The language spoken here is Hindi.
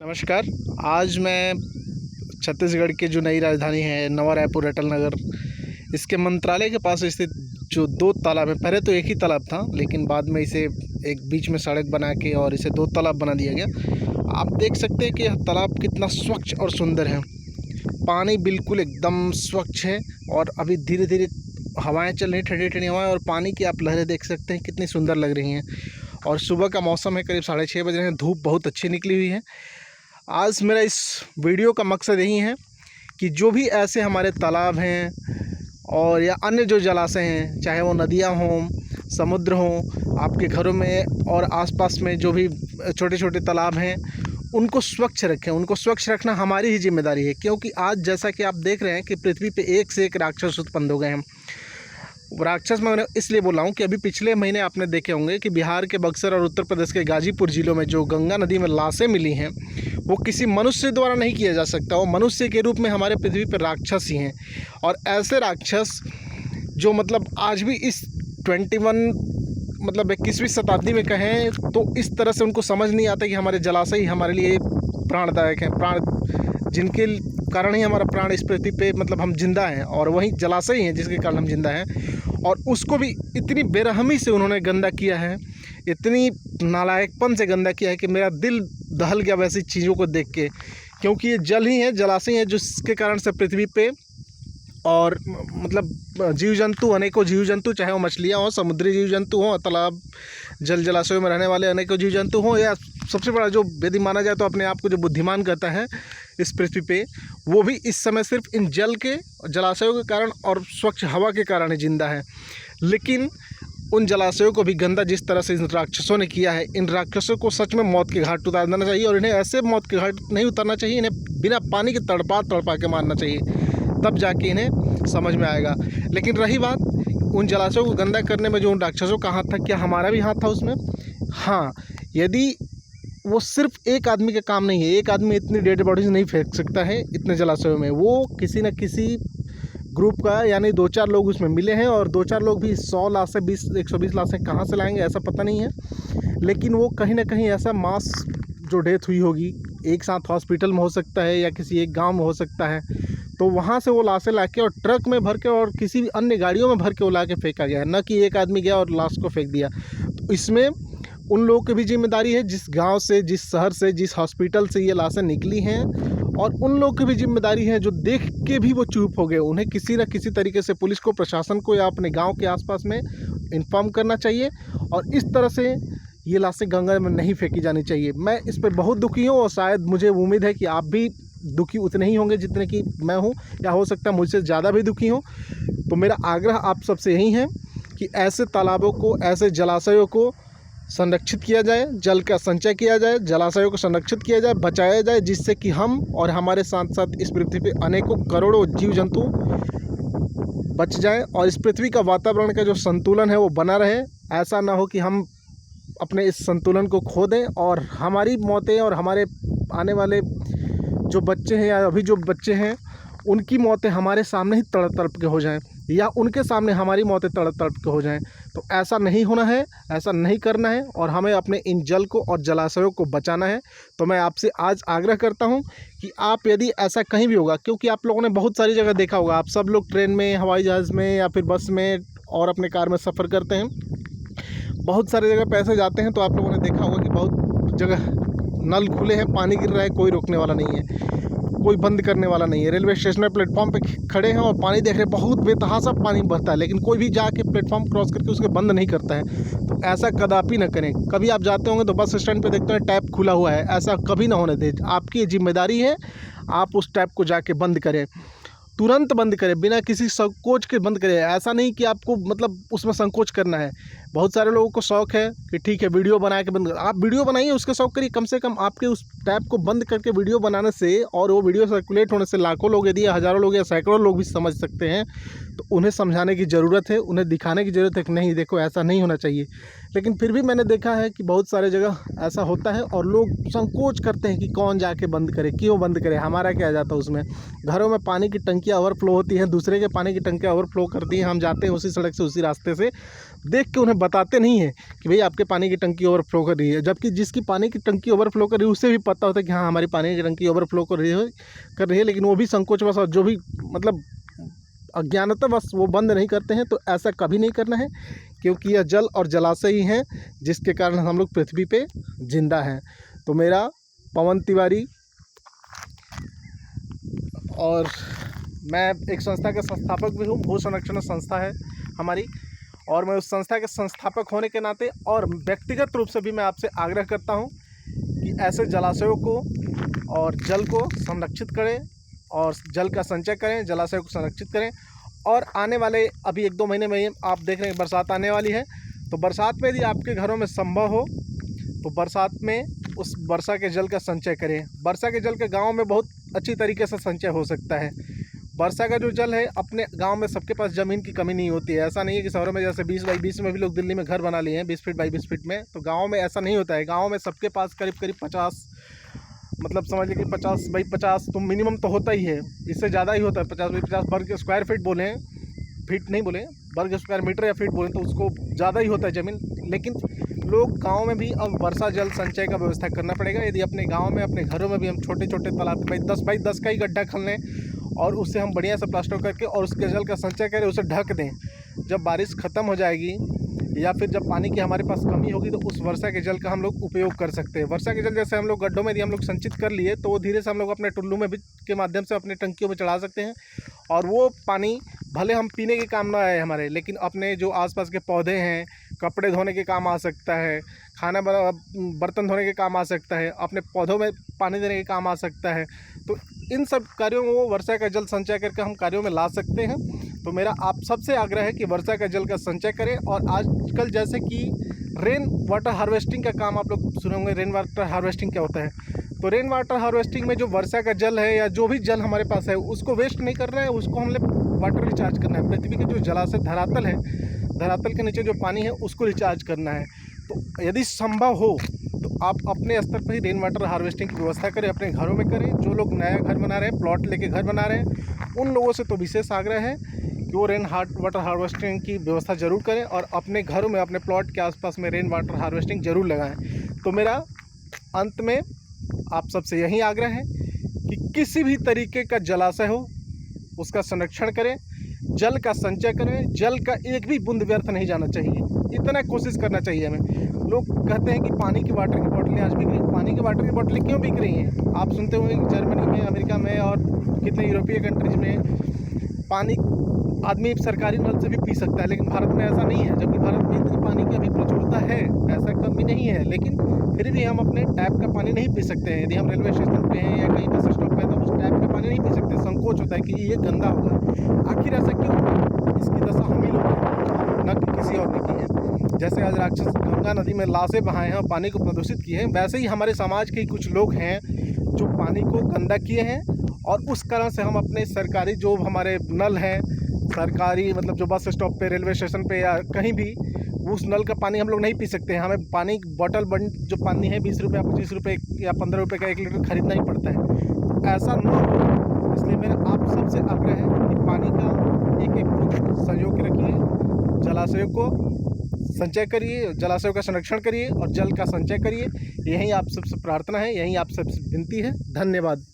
नमस्कार। आज मैं छत्तीसगढ़ की जो नई राजधानी है नवा रायपुर अटल नगर, इसके मंत्रालय के पास स्थित जो दो तालाब है, पहले तो एक ही तालाब था लेकिन बाद में इसे एक बीच में सड़क बना के और इसे दो तालाब बना दिया गया। आप देख सकते हैं कि यह तालाब कितना स्वच्छ और सुंदर है। पानी बिल्कुल एकदम स्वच्छ है और अभी धीरे धीरे हवाएं चल रही, ठंडी ठंडी हवाएं, और पानी की आप लहरें देख सकते हैं कितनी सुंदर लग रही हैं। और सुबह का मौसम है, करीब 6:30 बज रहे हैं, धूप बहुत अच्छी निकली हुई है। आज मेरा इस वीडियो का मकसद यही है कि जो भी ऐसे हमारे तालाब हैं और या अन्य जो जलाशय हैं, चाहे वो नदियां हों, समुद्र हों, आपके घरों में और आसपास में जो भी छोटे छोटे तालाब हैं, उनको स्वच्छ रखें। उनको स्वच्छ रखना हमारी ही जिम्मेदारी है, क्योंकि आज जैसा कि आप देख रहे हैं कि पृथ्वी पे एक से एक राक्षस उत्पन्न हो गए हैं। राक्षस मैं इसलिए बोल रहा हूँ कि अभी पिछले महीने आपने देखे होंगे कि बिहार के बक्सर और उत्तर प्रदेश के गाजीपुर ज़िलों में जो गंगा नदी में लाशें मिली हैं, वो किसी मनुष्य द्वारा नहीं किया जा सकता। वो मनुष्य के रूप में हमारे पृथ्वी पर राक्षस ही हैं। और ऐसे राक्षस जो मतलब आज भी इस 21वीं शताब्दी में कहें तो इस तरह से उनको समझ नहीं आता कि हमारे जलाशय ही हमारे लिए प्राणदायक हैं, जिनके कारण ही हमारा प्राण इस पृथ्वी पे मतलब हम जिंदा हैं, और वही जलाशय ही हैं जिसके कारण हम जिंदा हैं। और उसको भी इतनी बेरहमी से उन्होंने गंदा किया है, इतनी नालायकपन से गंदा किया है कि मेरा दिल दहल गया वैसी चीज़ों को देख के। क्योंकि ये जल ही है, जलाशय है, जिसके कारण से पृथ्वी पे और मतलब जीव जंतु, अनेकों जीव जंतु, चाहे वो मछलियाँ हों, समुद्री जीव जंतु हों, तालाब जल जलाशयों में रहने वाले अनेकों जीव जंतु हों, या सबसे बड़ा जो यदि माना जाए तो अपने आप को जो बुद्धिमान कहता है इस पृथ्वी पे, वो भी इस समय सिर्फ इन जल के जलाशयों के कारण और स्वच्छ हवा के कारण ही जिंदा है। लेकिन उन जलाशयों को भी गंदा जिस तरह से इन राक्षसों ने किया है, इन राक्षसों को सच में मौत के घाट उतार देना चाहिए। और इन्हें ऐसे मौत के घाट नहीं उतारना चाहिए, इन्हें बिना पानी के तड़पा के मारना चाहिए, तब जाके इन्हें समझ में आएगा। लेकिन रही बात उन जलाशयों को गंदा करने में जो उन राक्षसों का हाथ था, क्या हमारा भी हाथ था उसमें? हाँ, यदि वो सिर्फ एक आदमी का काम नहीं है, एक आदमी इतनी डेड बॉडीज नहीं फेंक सकता है इतने जलाशयों में। वो किसी न किसी ग्रुप का, यानी 2-4 लोग उसमें मिले हैं, और 2-4 लोग भी 100 लाशें 120 लाशें कहाँ से लाएंगे ऐसा पता नहीं है। लेकिन वो कहीं ना कहीं ऐसा मास जो डेथ हुई होगी, एक साथ हॉस्पिटल में हो सकता है या किसी एक गांव में हो सकता है, तो वहाँ से वो लाशें लाके और ट्रक में भर के और किसी भी अन्य गाड़ियों में भर के वो ला के फेंका गया है, न कि एक आदमी गया और लाश को फेंक दिया। तो इसमें उन लोगों की भी जिम्मेदारी है, जिस गांव से, जिस शहर से, जिस हॉस्पिटल से ये लाशें निकली हैं, और उन लोगों की भी जिम्मेदारी है जो देख के भी वो चुप हो गए। उन्हें किसी न किसी तरीके से पुलिस को, प्रशासन को या अपने गांव के आसपास में इन्फॉर्म करना चाहिए, और इस तरह से ये लाशें गंगा में नहीं फेंकी जानी चाहिए। मैं इस पर बहुत दुखी हूँ, और शायद मुझे उम्मीद है कि आप भी दुखी उतने ही होंगे जितने कि मैं हूँ, या हो सकता है मुझसे ज़्यादा भी दुखी हो। तो मेरा आग्रह आप सबसे यही है कि ऐसे तालाबों को, ऐसे जलाशयों को संरक्षित किया जाए, जल का संचय किया जाए, जलाशयों को संरक्षित किया जाए, बचाया जाए, जिससे कि हम और हमारे साथ साथ इस पृथ्वी पे अनेकों करोड़ों जीव जंतु बच जाएं, और इस पृथ्वी का वातावरण का जो संतुलन है वो बना रहे। ऐसा ना हो कि हम अपने इस संतुलन को खो दें और हमारी मौतें और हमारे आने वाले जो बच्चे हैं या अभी जो बच्चे हैं उनकी मौतें हमारे सामने ही तड़प तड़प के हो जाएं, या उनके सामने हमारी मौतें तड़प तड़प के हो जाएं। तो ऐसा नहीं होना है, ऐसा नहीं करना है, और हमें अपने इन जल को और जलाशयों को बचाना है। तो मैं आपसे आज आग्रह करता हूं कि आप, यदि ऐसा कहीं भी होगा, क्योंकि आप लोगों ने बहुत सारी जगह देखा होगा, आप सब लोग ट्रेन में, हवाई जहाज़ में या फिर बस में और अपने कार में सफ़र करते हैं, बहुत सारी जगह पैसे जाते हैं, तो आप लोगों ने देखा होगा कि बहुत जगह नल खुले हैं, पानी गिर रहा है, कोई रोकने वाला नहीं है, कोई बंद करने वाला नहीं है। रेलवे स्टेशन में प्लेटफॉर्म पे खड़े हैं और पानी देख रहे हैं, बहुत बेतहाशा पानी बहता है, लेकिन कोई भी जाके प्लेटफॉर्म क्रॉस करके उसके बंद नहीं करता है। तो ऐसा कदापि न करें। कभी आप जाते होंगे तो बस स्टैंड पे देखते हैं टैप खुला हुआ है, ऐसा कभी ना होने दें। आपकी जिम्मेदारी है, आप उस टैप को जाके बंद करें, तुरंत बंद करें, बिना किसी संकोच के बंद करें। ऐसा नहीं कि आपको मतलब उसमें संकोच करना है। बहुत सारे लोगों को शौक़ है कि ठीक है वीडियो बना के बंद, आप वीडियो बनाइए, उसका शौक़ करिए। कम से कम आपके उस टैप को बंद करके वीडियो बनाने से और वो वीडियो सर्कुलेट होने से लाखों लोग, यदि हज़ारों लोग या सैकड़ों लोग भी समझ सकते हैं, तो उन्हें समझाने की ज़रूरत है, उन्हें दिखाने की ज़रूरत है कि नहीं देखो ऐसा नहीं होना चाहिए। लेकिन फिर भी मैंने देखा है कि बहुत सारे जगह ऐसा होता है और लोग संकोच करते हैं कि कौन जाके बंद करे, क्यों बंद करे, हमारा क्या जाता है उसमें। घरों में पानी की टंकियाँ ओवरफ्लो होती हैं, दूसरे के पानी की टंकियाँ ओवरफ्लो करती हैं, हम जाते हैं उसी सड़क से उसी रास्ते से, देख के उन्हें बताते नहीं हैं कि भाई आपके पानी की टंकी ओवरफ्लो कर रही है। जबकि जिसकी पानी की टंकी ओवरफ्लो कर रही है उसे भी पता होता है कि हाँ हमारी पानी की टंकी ओवरफ्लो कर रही है, लेकिन वो भी संकोचवश और जो भी मतलब अज्ञानतावश वो बंद नहीं करते हैं। तो ऐसा कभी नहीं करना है, क्योंकि यह जल और जलाशय ही हैं जिसके कारण हम लोग पृथ्वी पे जिंदा हैं। तो मेरा पवन तिवारी, और मैं एक संस्था का संस्थापक भी हूँ, भू संरक्षण संस्था है हमारी, और मैं उस संस्था के संस्थापक होने के नाते और व्यक्तिगत रूप से भी मैं आपसे आग्रह करता हूँ कि ऐसे जलाशयों को और जल को संरक्षित करें और जल का संचय करें, जलाशय को संरक्षित करें। और आने वाले अभी 1-2 महीने में आप देख रहे हैं बरसात आने वाली है, तो बरसात में यदि आपके घरों में संभव हो तो बरसात में उस वर्षा के जल का संचय करें। वर्षा के जल का गाँव में बहुत अच्छी तरीके से संचय हो सकता है। वर्षा का जो जल है, अपने गांव में सबके पास ज़मीन की कमी नहीं होती है। ऐसा नहीं है कि शहरों में जैसे 20 बाई 20 में भी लोग दिल्ली में घर बना लिए हैं, 20 फीट बाई 20 फीट में, तो गांव में ऐसा नहीं होता है। गांव में सबके पास करीब 50, मतलब समझ लीजिए 50 बाई 50 तो मिनिमम तो होता ही है, इससे ज़्यादा ही होता है। 50 बाई 50 वर्ग स्क्वायर फीट बोलें, फीट नहीं बोलें, वर्ग स्क्वायर मीटर या फीट बोलें, तो उसको ज़्यादा ही होता है ज़मीन। लेकिन लोग गांव में भी अब वर्षा जल संचय का व्यवस्था करना पड़ेगा। यदि अपने गांव में, अपने घरों में भी हम छोटे छोटे तालाब बाई 10 का ही गड्ढा खन लें और उससे हम बढ़िया से प्लास्टर करके और उसके जल का संचय करें, उसे ढक दें। जब बारिश ख़त्म हो जाएगी या फिर जब पानी की हमारे पास कमी होगी तो उस वर्षा के जल का हम लोग उपयोग कर सकते हैं। वर्षा के जल जैसे हम लोग गड्ढों में यदि हम लोग संचित कर लिए तो वो धीरे से हम लोग अपने टुल्लू में भी के माध्यम से अपने टंकियों में चढ़ा सकते हैं। और वो पानी भले हम पीने के काम ना आए हमारे, लेकिन अपने जो आसपास के पौधे हैं, कपड़े धोने के काम आ सकता है, बर्तन धोने के काम आ सकता है, अपने पौधों में पानी देने के काम आ सकता है। तो इन सब कार्यों में वो वर्षा का जल संचय करके हम कार्यों में ला सकते हैं। तो मेरा आप सबसे आग्रह है कि वर्षा का जल का संचय करें। और आजकल जैसे कि रेन वाटर हार्वेस्टिंग का काम आप लोग सुने होंगे। रेन वाटर हार्वेस्टिंग क्या होता है? तो रेन वाटर हार्वेस्टिंग में जो वर्षा का जल है या जो भी जल हमारे पास है उसको वेस्ट नहीं करना है, उसको हमने वाटर रिचार्ज करना है। पृथ्वी के जो जलाशय धरातल है, धरातल के नीचे जो पानी है उसको रिचार्ज करना है। तो यदि संभव हो तो आप अपने स्तर पर ही रेन वाटर हार्वेस्टिंग की व्यवस्था करें, अपने घरों में करें। जो लोग नया घर बना रहे हैं, प्लॉट लेके घर बना रहे हैं, उन लोगों से तो विशेष आग्रह है कि वो वाटर हार्वेस्टिंग की व्यवस्था ज़रूर करें और अपने घरों में, अपने प्लॉट के आसपास में रेन वाटर हार्वेस्टिंग ज़रूर लगाएं। तो मेरा अंत में आप सबसे यही आग्रह है कि किसी भी तरीके का जलाशय हो उसका संरक्षण करें, जल का संचय करें, जल का एक भी बूंद व्यर्थ नहीं जाना चाहिए, इतना कोशिश करना चाहिए हमें। लोग कहते हैं कि पानी की वाटर की बोतलें आज बिक रही हैं। पानी की वाटर की बोतलें क्यों बिक रही हैं? आप सुनते होंगे कि जर्मनी में, अमेरिका में और कितने यूरोपीय कंट्रीज में पानी आदमी सरकारी नल से भी पी सकता है, लेकिन भारत में ऐसा नहीं है। जबकि भारत में इतनी पानी की अभी प्रचुरता है, ऐसा कमी नहीं है, लेकिन फिर भी हम अपने टैप का पानी नहीं पी सकते हैं। यदि हम रेलवे स्टेशन पे हैं या कहीं बस स्टॉप पे हैं तो उस टैप का पानी नहीं पी सकते, संकोच होता है कि ये गंदा होगा। आखिर ऐसा क्यों होगा? इसकी दशा हम ही लोग हैं, न कि किसी और ने की है। जैसे आज राक्षस गंगा नदी में लाशें बहाए हैं और पानी को प्रदूषित किए हैं, वैसे ही हमारे समाज के कुछ लोग हैं जो पानी को गंदा किए हैं। और उस कारण से हम अपने सरकारी जो हमारे नल हैं, सरकारी मतलब जो बस स्टॉप पे, रेलवे स्टेशन पे या कहीं भी, उस नल का पानी हम लोग नहीं पी सकते हैं। हमें पानी बॉटल बंद जो पानी है 20 रुपये, 25 रुपये या 15 रुपये का 1 लीटर खरीदना ही पड़ता है। ऐसा न हो, इसलिए मेरा आप सबसे आग्रह है कि पानी का एक बूंद संजो के रखिए, जलाशयों को संचय करिए, जलाशयों का संरक्षण करिए और जल का संचय करिए। यही आप सबसे प्रार्थना है, यही आप सबसे विनती है। धन्यवाद।